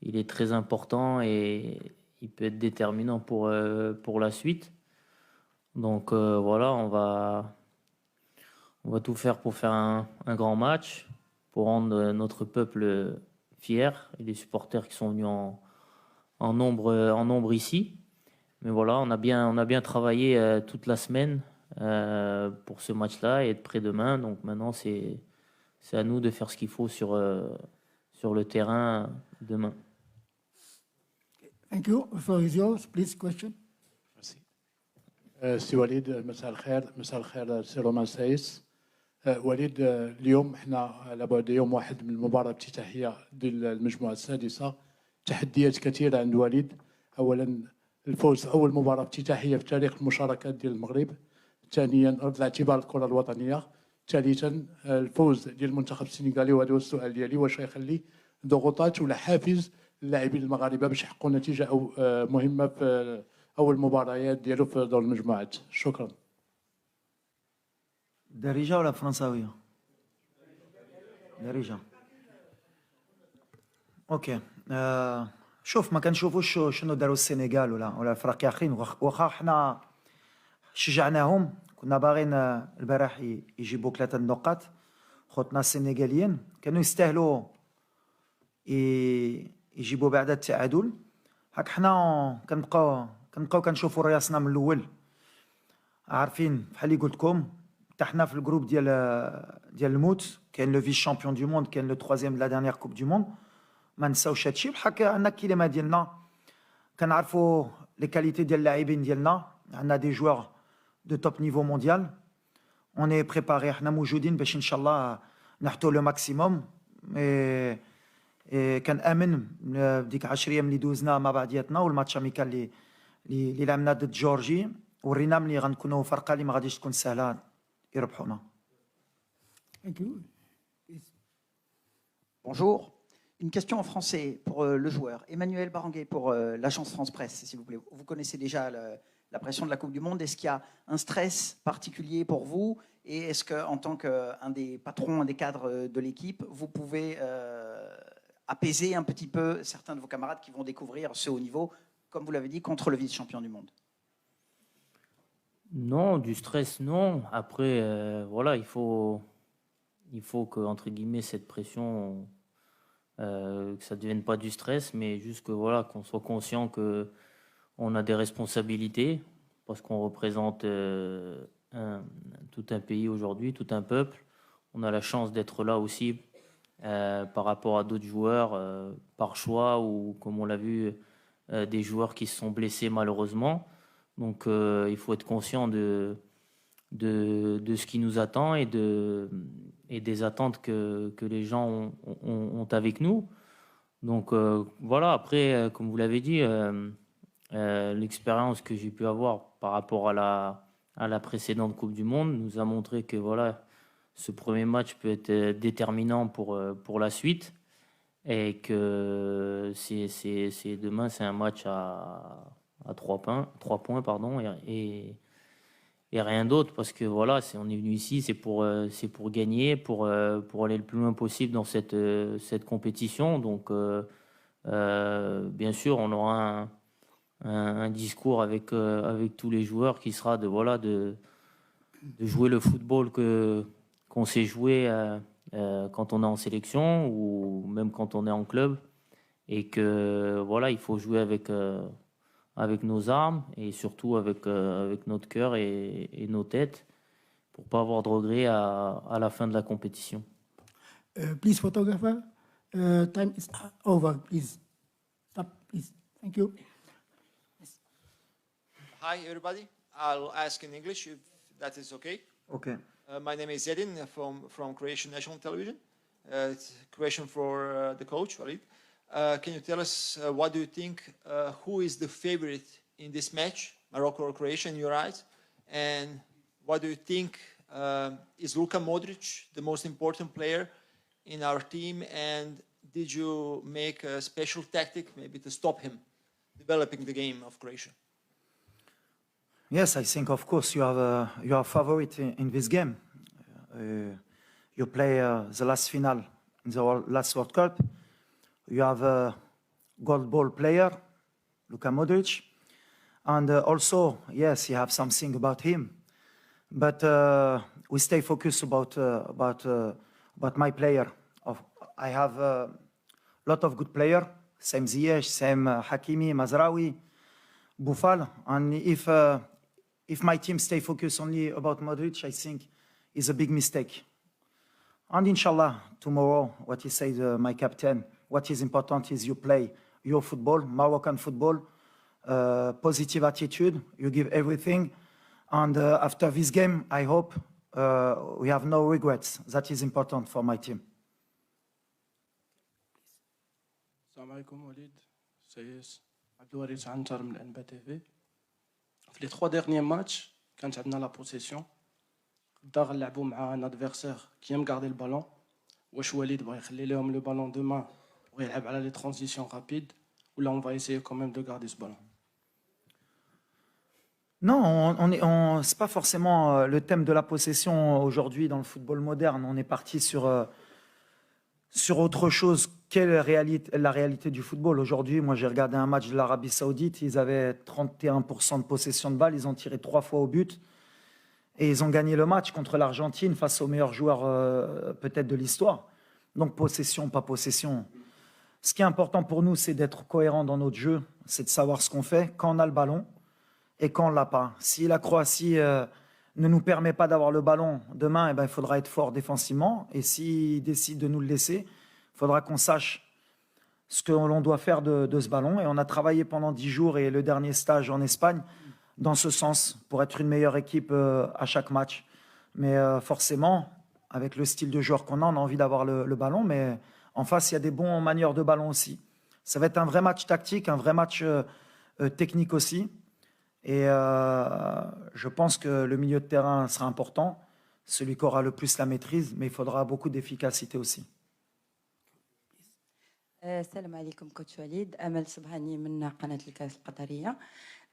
il est très important et il peut être déterminant pour la suite. Donc voilà, on va tout faire pour faire un grand match, pour rendre notre peuple fier et les supporters qui sont venus en nombre ici. Mais voilà, on a bien travaillé toute la semaine pour ce match-là et être prêt demain. Donc maintenant, c'est à nous de faire ce qu'il faut sur le terrain demain. Thank you. The floor is yours. Please, question. Merci. سي وليد مساء الخير. مساء الخير سي رومان سايس. وليد اليوم احنا على بعد يوم واحد من المباراة الافتتاحية ديال المجموعة السادسة. تحديات كثيرة عند وليد. أولا الفوز أول مباراة افتتاحية في تاريخ المشاركات ديال المغرب. ثانيا رد الاعتبار الكرة الوطنية. ثالثا الفوز ديال المنتخب السنغالي. وهذا هو السؤال ديالي، واش غيخلي ضغوطات ولا حافز اللاعبين المغاربة باش يحققوا نتيجة أو مهمة في أول مباريات ديالو في دور المجموعات؟ شكرا. دارجة ولا فرنساوية؟ دارجة. اوكي. شوف، ما كنشوفوش شنو داروا السنغال ولا فرق اخرين، واخا حنا شجعناهم. كنا باغيين البارح يجيبوا 3 نقاط. خوتنا السنغاليين كانوا يستاهلوا يجيبوا بعد التعادل. هاك حنا كنبقاو كنشوفوا راسنا من الاول، عارفين بحال اللي قلت لكم حتى حنا في الجروب ديال الموت. كاين لو فيس شامبيون دو موند، كاين لو ترويزيام لا دانيير كوب دو موند. ما نساوش هادشي. بحال عندنا الكلمه ديالنا، كنعرفوا لي كاليتي ديال اللاعبين ديالنا. عندنا دي جوار دو توب نيفو مونديال. اون بريباري، حنا موجودين باش ان شاء الله نحطوا لو ماكسيموم. كنامن بديك 10 ايام اللي دوزنا مع بعضياتنا والماتش اميكال اللي لعبنا ضد جورجي، ورينا ملي غنكونوا فرقه اللي ما غاديش تكون سهله يربحونا. Thank you. Bonjour. Une question en français pour le joueur. Emmanuel Baranguet pour l'agence France Presse, s'il vous plaît. Vous connaissez déjà la pression de la Coupe du Monde. Est-ce qu'il y a un stress particulier pour vous? Et est-ce qu'en tant qu'un des patrons, un des cadres de l'équipe, vous pouvez apaiser un petit peu certains de vos camarades qui vont découvrir ce haut niveau, comme vous l'avez dit, contre le vice-champion du monde? Non, du stress, non. Après, voilà, il faut que, entre guillemets, cette pression, que ça ne devienne pas du stress, mais juste que, voilà, qu'on soit conscient qu'on a des responsabilités, parce qu'on représente tout un pays aujourd'hui, tout un peuple. On a la chance d'être là aussi par rapport à d'autres joueurs, par choix, ou comme on l'a vu, des joueurs qui se sont blessés malheureusement. Donc il faut être conscient de ce qui nous attend et des attentes que les gens ont avec nous. Donc voilà, après, comme vous l'avez dit, l'expérience que j'ai pu avoir par rapport à la précédente Coupe du Monde nous a montré que voilà, ce premier match peut être déterminant pour la suite, et que demain c'est un match à 3 points pardon, et rien d'autre, parce que voilà, on est venu ici, c'est pour gagner, pour aller le plus loin possible dans cette compétition. Donc bien sûr on aura un discours avec tous les joueurs qui sera de jouer le football qu'on sait jouer quand on est en sélection ou même quand on est en club, et que voilà, il faut jouer avec nos armes et surtout avec notre cœur et nos têtes, pour pas avoir de regrets à la fin de la compétition. Please, photographer. Time is over. Please stop. Please. Thank you. Hi, everybody. I'll ask in English if that is okay. Okay. My name is Zedin from Croatian National Television. It's a question for the coach, Walid. Can you tell us what do you think, who is the favorite in this match, Morocco or Croatia, in your eyes? And what do you think, is Luka Modric the most important player in our team? And did you make a special tactic maybe to stop him developing the game of Croatia? Yes, I think of course you are a favorite in this game. You play the last final in the last World Cup. You have gold ball player, Luka Modric. And also, yes, you have something about him. But we stay focused about my player. I have a lot of good players. Same Ziyech, same Hakimi, Mazraoui, Boufal. And if my team stay focused only about Modric, I think is a big mistake. And inshallah, tomorrow, what he said, my captain, what is important is you play your football, Moroccan football, positive attitude, you give everything. And after this game, I hope we have no regrets. That is important for my team. السلام عليكم وليد سيس عبد الوريث عنتر من انبا تي في في لي 3 ديرنيي ماتش كانت عندنا لا بوسيسيون دا غنلعبوا مع ان ادفيرسير كي ام غاردي البالون واش وليد بغى يخلي لهم لو بالون دوما ويلعب على لي ترانزيسيون رابيد ولا اون فا ايسيي كوميم دو غاردي ce بالون. Non, c'est pas forcément le thème de la possession aujourd'hui dans le football moderne. On est parti sur autre chose qu'est la réalité du football. Aujourd'hui, moi j'ai regardé un match de l'Arabie Saoudite, ils avaient 31% de possession de balle, ils ont tiré 3 fois au but et ils ont gagné le match contre l'Argentine face aux meilleurs joueurs peut-être de l'histoire. Donc possession, pas possession. Ce qui est important pour nous, c'est d'être cohérent dans notre jeu, c'est de savoir ce qu'on fait quand on a le ballon et quand on ne l'a pas. Si la Croatie ne nous permet pas d'avoir le ballon demain, eh ben, il faudra être fort défensivement. Et s'il décide de nous le laisser, il faudra qu'on sache ce que l'on doit faire de ce ballon. Et on a travaillé pendant 10 jours et le dernier stage en Espagne dans ce sens, pour être une meilleure équipe à chaque match. Mais forcément, avec le style de joueur qu'on a, on a envie d'avoir le ballon. Mais en face, il y a des bons manieurs de ballon aussi. Ça va être un vrai match tactique, un vrai match technique aussi. Et je pense que le milieu de terrain sera important, celui qui aura le plus la maîtrise, mais il faudra beaucoup d'efficacité aussi. السلام عليكم كوتش وليد امل سبحاني من قناه الكاس القطريه.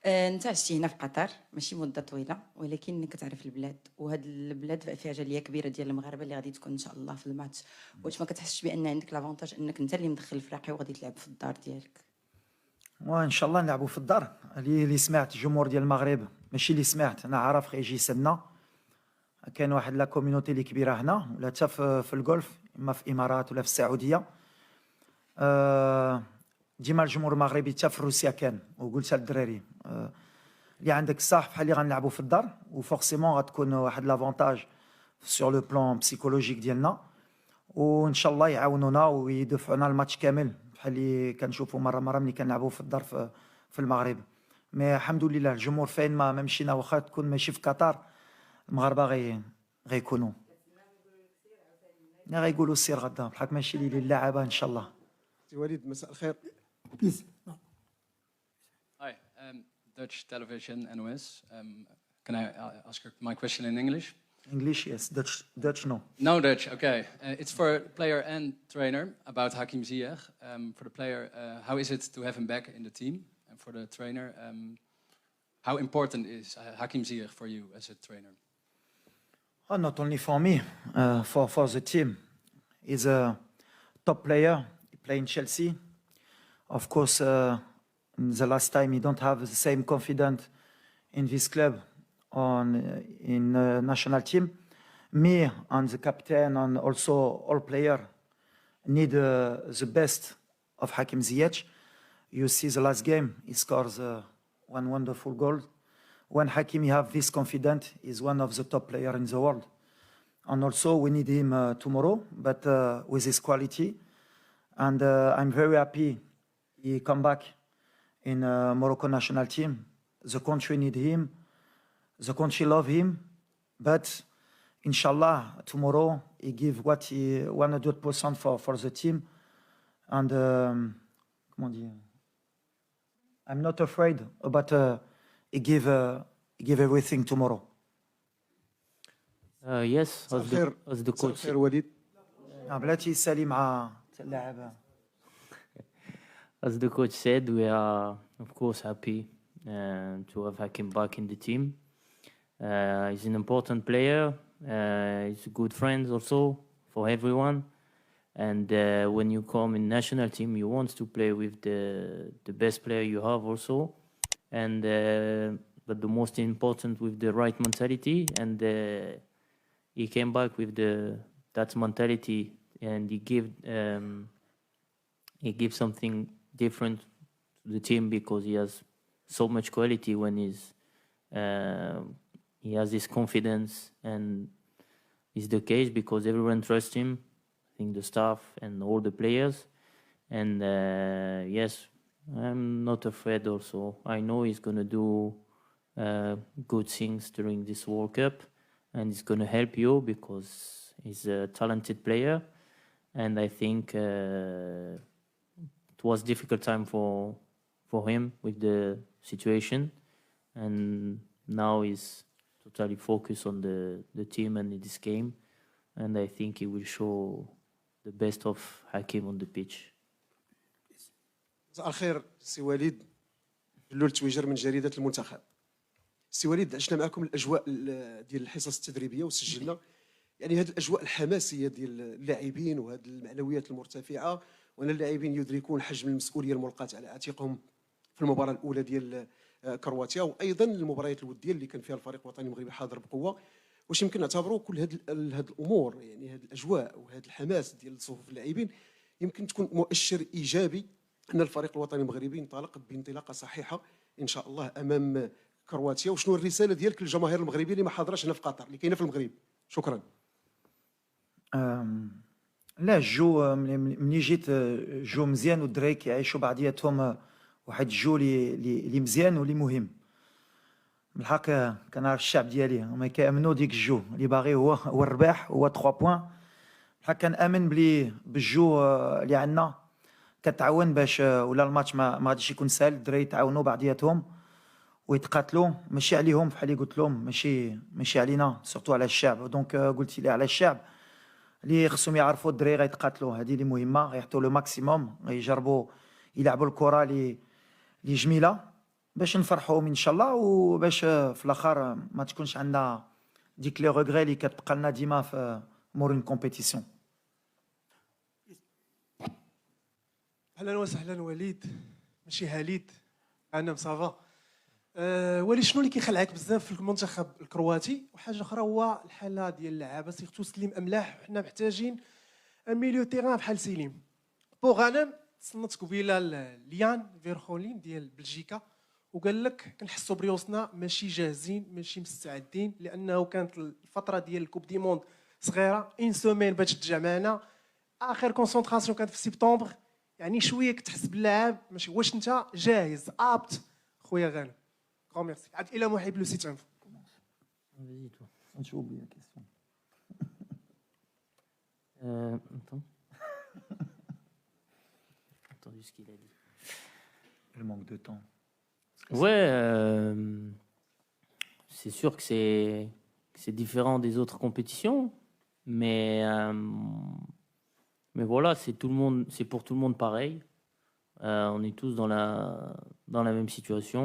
انت عشتي هنا في قطر ماشي مده طويله ولكن كتعرف البلاد وهاد البلاد فيها جاليه كبيره ديال المغاربه اللي غادي تكون ان شاء الله في الماتش. واش ما كتحسش بان عندك لافونتاج انك انت اللي مدخل الفراقي وغادي تلعب في الدار ديالك؟ وان شاء الله نلعبوا في الدار. اللي سمعت الجمهور ديال المغرب ماشي اللي سمعت، انا عارف غيجي يسدنا. كاين واحد لا كوميونيتي اللي كبيره هنا ولا حتى في الجولف، اما في الامارات ولا في السعوديه. ديما الجمهور المغربي حتى في روسيا كان، وقلتها للدراري اللي عندك الصح بحال اللي غنلعبوا في الدار، وفورسيمون غتكون واحد لافونتاج سور لو بلان بسيكولوجيك ديالنا، وان شاء الله يعاونونا ويدفعونا الماتش كامل بحال اللي كنشوفوا مره ملي كنلعبوا في الدار في المغرب. مي الحمد لله الجمهور فين ما مشينا، واخا تكون ماشي في قطر المغاربه غيكونوا غيقولوا السير غدا بحال ماشي للاعبه ان شاء الله. وليد مساء الخير. Please. Hi, Dutch television NOS. Can I ask my question in English? English, yes. Dutch, no. No Dutch, okay. It's for player and trainer about Hakim Ziyech. For the player, how is it to have him back in the team? And for the trainer, how important is Hakim Ziyech for you as a trainer? Oh, not only for me, for the team. He's a top player. He plays in Chelsea. Of course, the last time he don't have the same confidence in this club in national team. Me and the captain and also all players need the best of Hakim Ziyech. You see the last game, he scores one wonderful goal. When Hakimi have this confidence, he's one of the top players in the world. And also we need him tomorrow, but with his quality. And I'm very happy he come back in Morocco national team. The country need him. The country love him. But inshallah, tomorrow he give what he 100% for the team. And comment dire? I'm not afraid, but he give everything tomorrow. Yes, as the coach. الخير وليد. بلاتي يسالي مع اللاعب. As the coach said, we are of course happy to have Hakim back in the team. He's an important player. He's a good friend also for everyone. And when you come in national team, you want to play with the best player you have also. And but the most important with the right mentality. And he came back with that mentality, and he gives something different to the team because he has so much quality when he has this confidence, and it's the case because everyone trusts him. I think the staff and all the players. And yes, I'm not afraid also. I know he's going to do good things during this World Cup, and he's going to help you because he's a talented player. And I think it was a difficult time for him with the situation. And now he's totally focused on the team and this game. And I think he will show the best of Hakim on the pitch. مساء الخير سي وليد. جلول تويجر من جريدة المنتخب. سي وليد، عشنا معكم الاجواء ديال الحصص التدريبيه وسجلنا يعني هذه الاجواء الحماسيه ديال اللاعبين وهذه المعنويات المرتفعه، وان اللاعبين يدركون حجم المسؤوليه الملقاه على عاتقهم في المباراه الاولى ديال كرواتيا، وايضا المباريات الوديه اللي كان فيها الفريق الوطني المغربي حاضر بقوه. واش يمكن نعتبروا كل هذه الامور، يعني هذه الاجواء وهذا الحماس ديال صفوف اللاعبين يمكن تكون مؤشر ايجابي ان الفريق الوطني المغربي ينطلق بانطلاقه صحيحه ان شاء الله امام كرواتيا؟ وشنو الرساله ديالك للجماهير المغربيه اللي ما حاضراش هنا في قطر اللي كاينه في المغرب؟ شكرا. لا الجو ملي جيت جو مزيان والدراري كيعيشوا بعضياتهم واحد الجو اللي مزيان واللي مهم. بالحق كنعرف الشعب ديالي هما كيامنوا ديك الجو اللي باغي هو الرباح، هو 3 بوين. بالحق كنامن بلي بالجو اللي عندنا كتعاون باش ولا الماتش ما غاديش يكون سهل. الدراري يتعاونوا بعضياتهم ويتقاتلوا، ماشي عليهم بحال اللي قلت لهم، ماشي علينا، سورتو على الشعب. دونك قلت لي على الشعب اللي خصهم يعرفوا الدراري غيتقاتلوا، هذه اللي مهمه، غيحطوا لو ماكسيموم، غيجربوا يلعبوا الكره اللي جميله باش نفرحوهم ان شاء الله، وباش في الاخر ما تكونش عندنا ديك لي روغري اللي كتبقى لنا ديما في مور اون كومبيتيسيون. اهلا وسهلا وليد، ماشي هاليد، انا مصافا. وليد شنو اللي كيخلعك بزاف في المنتخب الكرواتي؟ وحاجه اخرى هو الحاله ديال اللعابه سيرتو سليم املاح، وحنا محتاجين ميليو تيغان بحال سليم. بوغانم تصنت قبيله ليان فيرخولين ديال بلجيكا وقال لك كنحسوا بريوسنا ماشي جاهزين، ماشي مستعدين، لانه كانت الفتره ديال الكوب دي موند صغيره، اون سومين باش ترجع معنا، اخر كونسونطراسيون كانت في سبتمبر، يعني شويه كتحس باللاعب ماشي واش انت جاهز ابت. خويا غانم غون ميرسي. عاد الى محب لو سيت انفو. نشوف بيا كيسيون. Attends. Entendu ce qu'il a dit. Le manque de temps. Ouais, c'est sûr que c'est différent des autres compétitions, mais voilà, c'est pour tout le monde pareil. On est tous dans la même situation.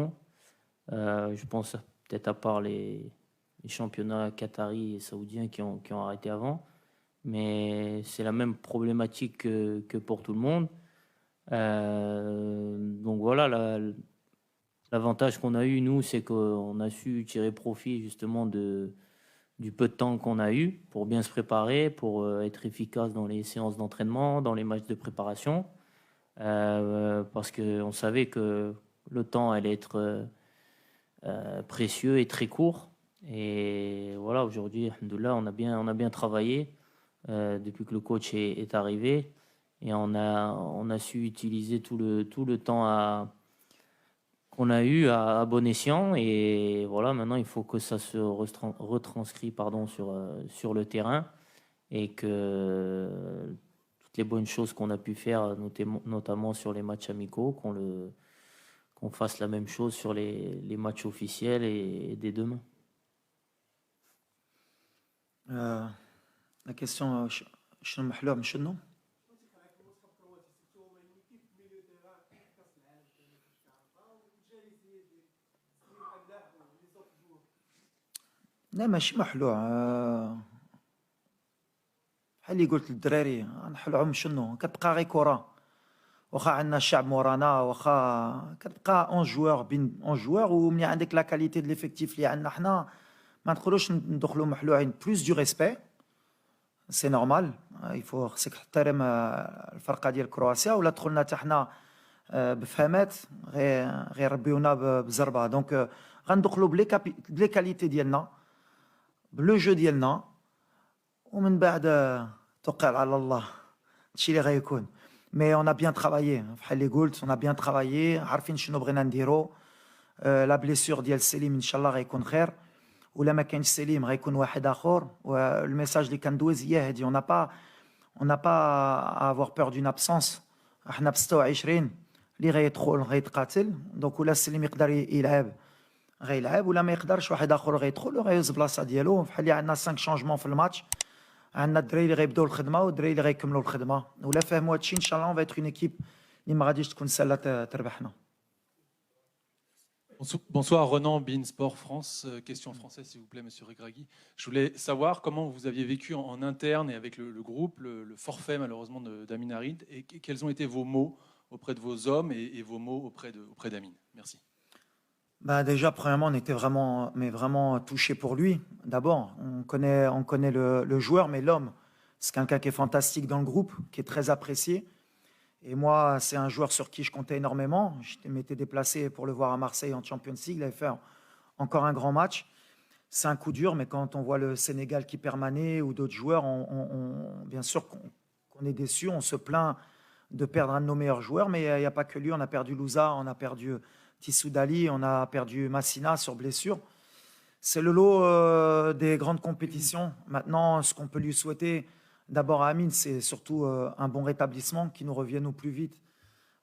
Je pense peut-être à part les championnats qataris et saoudiens qui ont arrêté avant, mais c'est la même problématique que pour tout le monde. Donc voilà, l'avantage qu'on a eu, nous, c'est qu'on a su tirer profit justement du peu de temps qu'on a eu pour bien se préparer, pour être efficace dans les séances d'entraînement, dans les matchs de préparation, parce qu'on savait que le temps allait être précieux et très court. Et voilà, aujourd'hui, alhamdoulilah, on a bien travaillé depuis que le coach est arrivé, et on a su utiliser tout le temps qu'on a eu à bon escient. Et voilà, maintenant il faut que ça se retranscrit sur le terrain, et que toutes les bonnes choses qu'on a pu faire, notamment sur les matchs amicaux, qu'on fasse la même chose sur les matchs officiels et dès demain. La question شنو محلوها من شنو؟ لا ماشي محلوع، بحال اللي قلت للدراري نحلهم شنو كتبقى غير كره واخا عندنا الشعب مورانا واخا كتبقى 11 جوار بين 11 جوار وملي عندك لا كاليتي ديال ليفيكتيف اللي عندنا حنا ما ندخلوش ندخلوا محلوعين بلوس دو ريسبي سي نورمال يفو خصك تحترم الفرقه ديال كرواتيا ولا دخلنا حتى حنا بفهمات غير ربيونا بزربه دونك غندخلوا بلي كاليتي ديالنا بلو جو ديالنا ومن بعد توكل على الله هادشي اللي غيكون مي اون ا بيان ترافايي بحال اللي قلت اون ا بيان ترافايي عارفين شنو بغينا نديرو لا بليسور ديال سليم ان شاء الله غيكون خير ولا ما كاينش سليم غيكون واحد اخر والميساج اللي كندوز هي هادي اون n'a pas à avoir peur d'une absence احنا ب 26 اللي غيدخل غيتقاتل دونك ولا سليم يقدر يلعب غيلعب ولا ما يقدرش واحد اخر غيدخل وغيهز بلاصه ديالو بحال اللي عندنا 5 شونجمون في الماتش عندنا الدراري اللي غيبداو الخدمه والدراري اللي غيكملوا الخدمه ولا فهموا هادشي ان شاء الله اون فايت اون ايكيب اللي ما غاديش تكون سهله تربحنا. Bonsoir, Renan, Bein Sport France. Question française, s'il vous plaît, Monsieur Regragui. Je voulais savoir comment vous aviez vécu en interne et avec le groupe le forfait malheureusement d'Amin Harid et quels ont été vos mots auprès de vos hommes et vos mots auprès d'Amin. Merci. Bah déjà, premièrement, on était vraiment touchés pour lui. D'abord, on connaît le joueur, mais l'homme, c'est quelqu'un qui est fantastique dans le groupe, qui est très apprécié. Et moi, c'est un joueur sur qui je comptais énormément. Je m'étais déplacé pour le voir à Marseille en Champions League. Il avait fait encore un grand match. C'est un coup dur, mais quand on voit le Sénégal qui permanait ou d'autres joueurs, bien sûr qu'on est déçu. On se plaint de perdre un de nos meilleurs joueurs, mais il n'y a pas que lui. On a perdu Louza, on a perdu Tissou Dali, on a perdu Massina sur blessure. C'est le lot des grandes compétitions. Maintenant, ce qu'on peut lui souhaiter, d'abord à Amine, c'est surtout un bon rétablissement qui nous revienne au plus vite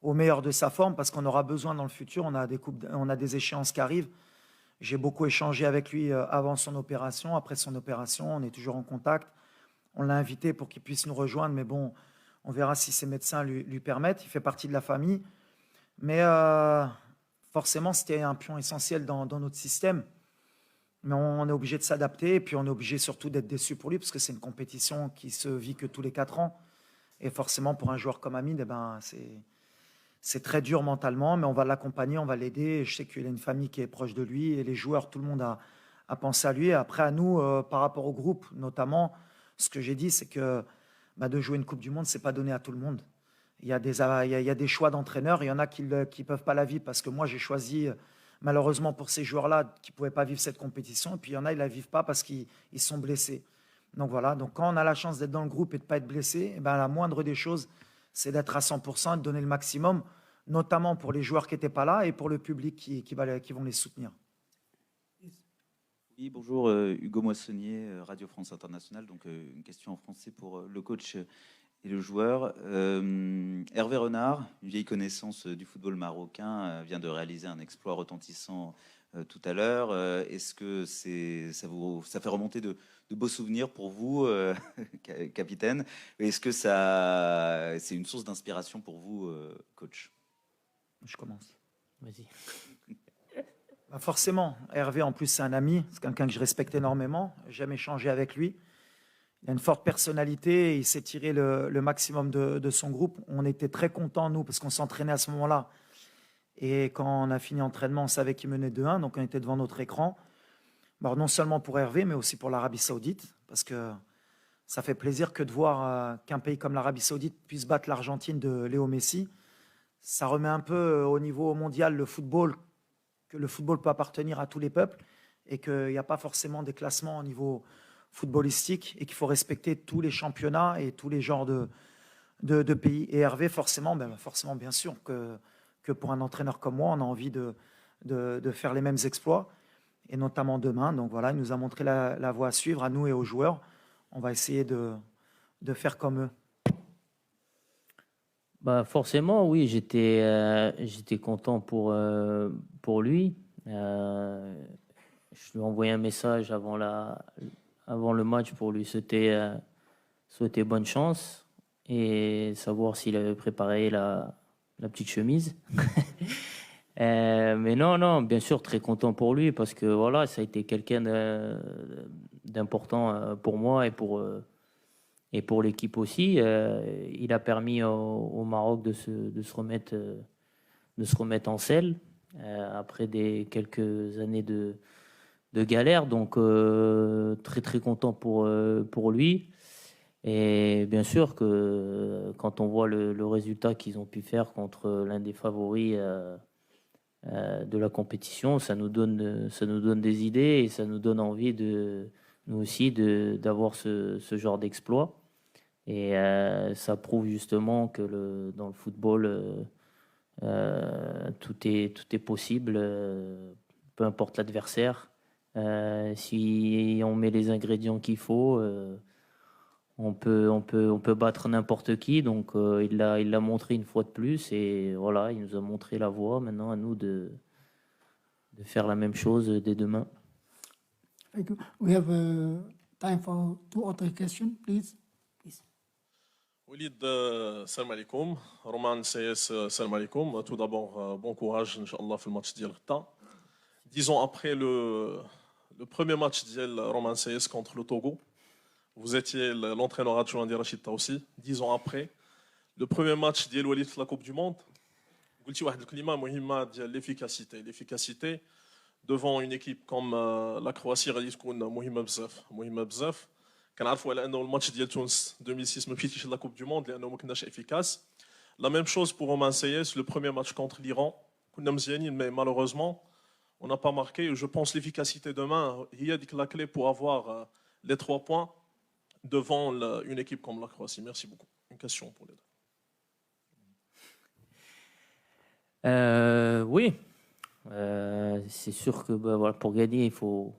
au meilleur de sa forme parce qu'on aura besoin dans le futur. On a des échéances qui arrivent. J'ai beaucoup échangé avec lui avant son opération, après son opération. On est toujours en contact. On l'a invité pour qu'il puisse nous rejoindre, mais bon, on verra si ses médecins lui permettent. Il fait partie de la famille. Mais forcément, c'était un pion essentiel dans notre système. Mais on est obligé de s'adapter et puis on est obligé surtout d'être déçu pour lui parce que c'est une compétition qui se vit que tous les 4 ans. Et forcément, pour un joueur comme Amine, eh ben, c'est très dur mentalement, mais on va l'accompagner, on va l'aider. Je sais qu'il a une famille qui est proche de lui et les joueurs, tout le monde a pensé à lui. Et après, à nous, par rapport au groupe, notamment, ce que j'ai dit, c'est que de jouer une Coupe du Monde, c'est pas donné à tout le monde. Il y a des choix d'entraîneurs, il y en a qui ne peuvent pas la vivre parce que moi, j'ai choisi... Malheureusement pour ces joueurs-là qui ne pouvaient pas vivre cette compétition. Et puis il y en a, ils ne la vivent pas parce qu'ils sont blessés. Donc voilà, donc quand on a la chance d'être dans le groupe et de ne pas être blessé, eh ben, la moindre des choses, c'est d'être à 100%, de donner le maximum, notamment pour les joueurs qui n'étaient pas là et pour le public qui vont les soutenir. Oui, bonjour, Hugo Moissonnier, Radio France Internationale. Donc une question en français pour le coach et le joueur. Hervé Renard, une vieille connaissance du football marocain, vient de réaliser un exploit retentissant tout à l'heure. Est-ce que ça fait remonter de beaux souvenirs pour vous, capitaine? Est-ce que c'est une source d'inspiration pour vous, coach? Je commence. Vas-y. Forcément, Hervé, en plus, c'est un ami. C'est quelqu'un que je respecte énormément. J'aime échanger avec lui. Il a une forte personnalité, il s'est tiré le maximum de son groupe. On était très contents, nous, parce qu'on s'entraînait à ce moment-là. Et quand on a fini l'entraînement, on savait qu'il menait 2-1, donc on était devant notre écran. Alors, non seulement pour Hervé, mais aussi pour l'Arabie Saoudite, parce que ça fait plaisir que de voir qu'un pays comme l'Arabie Saoudite puisse battre l'Argentine de Léo Messi. Ça remet un peu au niveau mondial le football, que le football peut appartenir à tous les peuples, et qu'il n'y a pas forcément des classements au niveau footballistique et qu'il faut respecter tous les championnats et tous les genres de pays. Et Hervé, forcément, bien sûr que pour un entraîneur comme moi, on a envie de faire les mêmes exploits, et notamment demain. Donc voilà, il nous a montré la voie à suivre, à nous et aux joueurs. On va essayer de faire comme eux. Bah forcément, oui, j'étais content pour lui. Je lui ai envoyé un message avant le match pour lui souhaiter bonne chance et savoir s'il avait préparé la petite chemise. Mais non, bien sûr, très content pour lui parce que voilà, ça a été quelqu'un d'important pour moi Et pour l'équipe aussi, il a permis au Maroc de se remettre en selle après quelques années de galère. Donc, très, très content pour lui. Et bien sûr que quand on voit le résultat qu'ils ont pu faire contre l'un des favoris de la compétition, ça nous donne des idées et ça nous donne envie nous aussi d'avoir ce genre d'exploit. Et ça prouve justement que dans le football, tout est possible, peu importe l'adversaire. Si on met les ingrédients qu'il faut, on peut battre n'importe qui. Donc il l'a montré une fois de plus et voilà, il nous a montré la voie. Maintenant à nous de faire la même chose dès demain. Thank you. We have time for 2 or 3 questions, please. Walid, salam alaikum. Roman Sayes, salam alaikum. Tout d'abord, bon courage, Inch'Allah, في الماتش ديال غدا. 10 ans après le premier match ديال Roman Sayes contre le Togo, vous étiez l'entraîneur adjoint de Rachid Taoussi. 10 ans après, le premier match ديال Walid في la Coupe du Monde, قلتي واحد الكلمة مهمة ديال l'efficacité devant une équipe comme la Croatie غادي تكون مهمة بزاف. كنعرفوا على انه الماتش ديال تونس 2006 ما مشيتيش لا كوب دو موند لانه ما كناش افيكاس. لا ميم شوز بور رومان سيس لو بروميير ماتش كونتر ليران كنا مزيانين مي مالوروزمون on n'a pas marqué. Je pense l'efficacité demain هي ديك la clé pour avoir les 3 points devant une équipe comme la Croatie. Merci beaucoup. Une question pour les deux. Oui, c'est sûr que voilà, pour gagner, il faut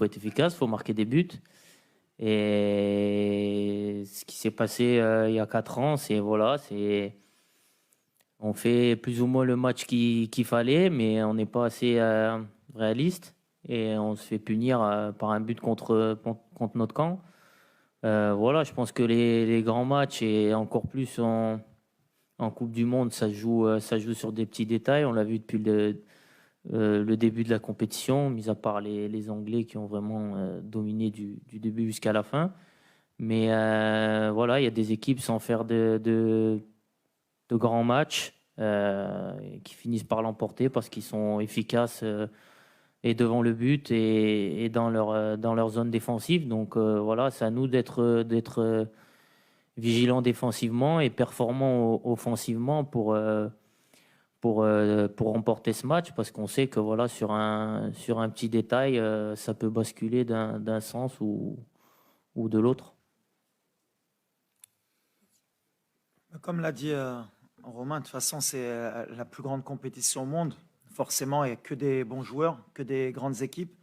être efficace, il faut marquer des buts. Et ce qui s'est passé il y a 4 ans, on fait plus ou moins le match qu'il fallait, mais on n'est pas assez réaliste et on se fait punir par un but contre notre camp. Voilà, je pense que les grands matchs et encore plus en Coupe du Monde, ça joue sur des petits détails. On l'a vu depuis le début de la compétition, mis à part les Anglais qui ont vraiment dominé du début jusqu'à la fin. Mais voilà, il y a des équipes sans faire de grands matchs qui finissent par l'emporter parce qu'ils sont efficaces et devant le but et dans leur zone défensive. Donc voilà, c'est à nous d'être vigilants défensivement et performants offensivement pour remporter ce match, parce qu'on sait que voilà, sur un petit détail, ça peut basculer d'un sens ou de l'autre. Comme l'a dit Romain, de toute façon, c'est la plus grande compétition au monde. Forcément, il n'y a que des bons joueurs, que des grandes équipes.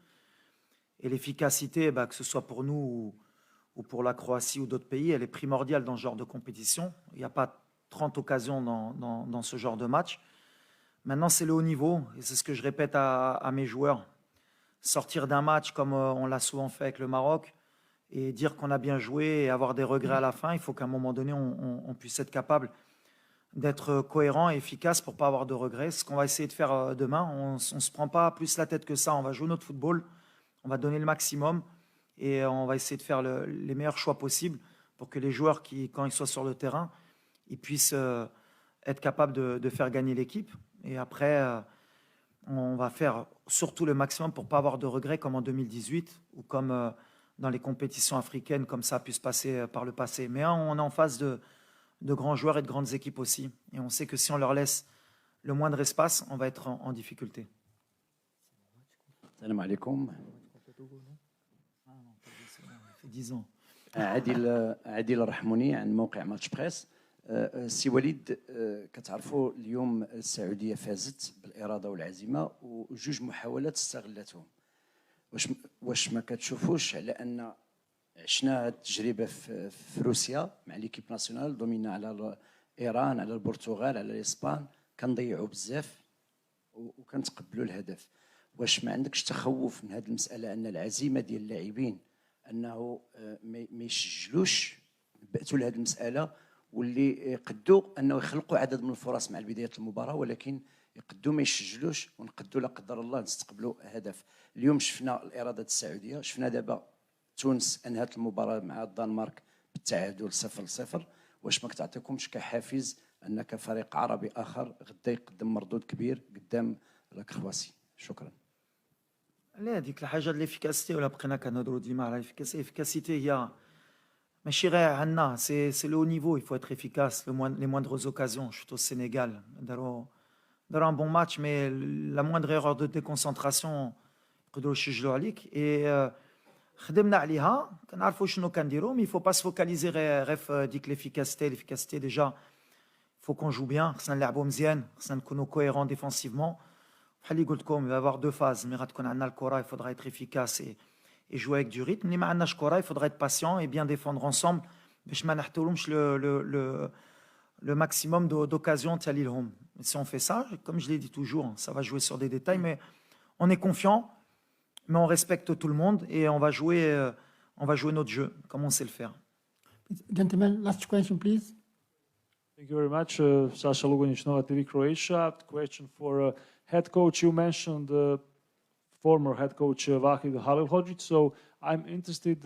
Et l'efficacité, que ce soit pour nous ou pour la Croatie ou d'autres pays, elle est primordiale dans ce genre de compétition. Il n'y a pas 30 occasions dans ce genre de match. Maintenant, c'est le haut niveau, et c'est ce que je répète à mes joueurs. Sortir d'un match comme on l'a souvent fait avec le Maroc, et dire qu'on a bien joué et avoir des regrets à la fin, il faut qu'à un moment donné, on puisse être capable d'être cohérent et efficace pour ne pas avoir de regrets. Ce qu'on va essayer de faire demain, on ne se prend pas plus la tête que ça, on va jouer notre football, on va donner le maximum, et on va essayer de faire les meilleurs choix possibles pour que les joueurs, quand ils soient sur le terrain, ils puissent être capables de faire gagner l'équipe. Et après, on va faire surtout le maximum pour ne pas avoir de regrets comme en 2018 ou comme dans les compétitions africaines, comme ça a pu se passer par le passé. Mais on est en face de grands joueurs et de grandes équipes aussi. Et on sait que si on leur laisse le moindre espace, on va être en difficulté. Salam alaikum. Ça fait 10 ans. عادل الرحموني عن موقع ماتش بريس. سي وليد، كتعرفوا اليوم السعوديه فازت بالاراده والعزيمه وجوج محاولات استغلتهم. واش ما كتشوفوش على ان عشنا التجربه في روسيا مع ليكيب ناسيونال دومينا على ايران، على البرتغال، على الاسبان، كنضيعوا بزاف وكنتقبلوا الهدف. واش ما عندكش تخوف من هذه المساله ان العزيمه ديال اللاعبين انه ما يسجلوش، نبأتوا لهذه المساله واللي يقدوا انه يخلقوا عدد من الفرص مع بدايه المباراه، ولكن يقدوا ما يسجلوش ونقدوا لا قدر الله نستقبلوا هدف. اليوم شفنا الاراده السعوديه، شفنا دابا تونس انهت المباراه مع الدنمارك بالتعادل 0-0 واش ما كتعطيكمش كحافز ان كفريق عربي اخر غدا يقدم مردود كبير قدام لا كرواسي؟ شكرا. لا هذيك الحاجه ديال ليفيكاسيتي ولا بقينا كنهضروا ديما على ليفيكاسيتي هي ماشي غير عندنا سي لو نيفو. il faut être efficace les moindres occasions. شفتوا السنغال داروا un bon match mais la moindre erreur de déconcentration يقدروا يسجلوا عليك. et خدمنا عليها كنعرفوا شنو كنديروا. mais il faut pas se focaliser غير في ديك l'efficacité déjà. il faut qu'on joue bien. خصنا نلعبوا مزيان. خصنا نكونوا cohérents défensivement. بحال اللي قلت لكم il va y avoir deux phases. ملي غتكون عندنا الكره il faudra être efficace et jouer avec du rythme. ملي ما عندناش كره il faudra être patient et bien défendre ensemble باش ما نحتولهمش le maximum d'occasions تالي لهم. Si on fait ça, comme je l'ai dit toujours, ça va jouer sur des détails, mais on est confiant, mais on respecte tout le monde et on va jouer notre jeu comme on sait le faire. Gentlemen, last question, please. Thank you very much. Sasha Lugonic, Nova TV Croatia. Question for head coach. You mentioned former head coach Vahid Halilhodžić. So I'm interested,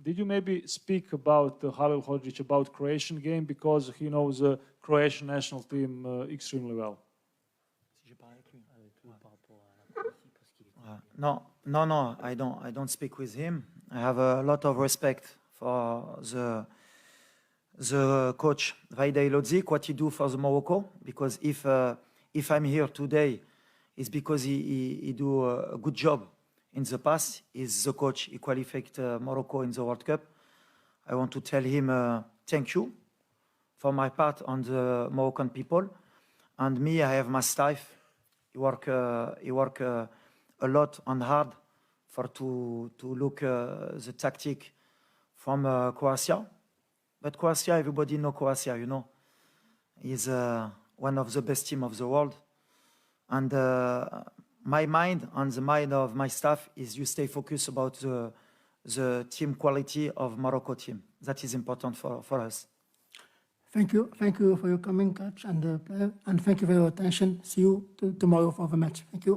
did you maybe speak about Halilhodžić, about Croatian game, because he knows the Croatian national team extremely well? No, I don't speak with him. I have a lot of respect for the coach Vahid Halilhodžić, what he do for the Morocco, because if I'm here today, it's because he do a good job in the past. He's the coach. He qualified Morocco in the World Cup. I want to tell him thank you for my part on the Moroccan people. And me, I have my staff. He work a lot and hard to look the tactic from Croatia. But Croatia, everybody know Croatia, you know. He's one of the best team of the world. And my mind and the mind of my staff is you stay focused about the team quality of Morocco team. That is important for us. Thank you for your coming, coach, and thank you for your attention. See you tomorrow for the match. Thank you.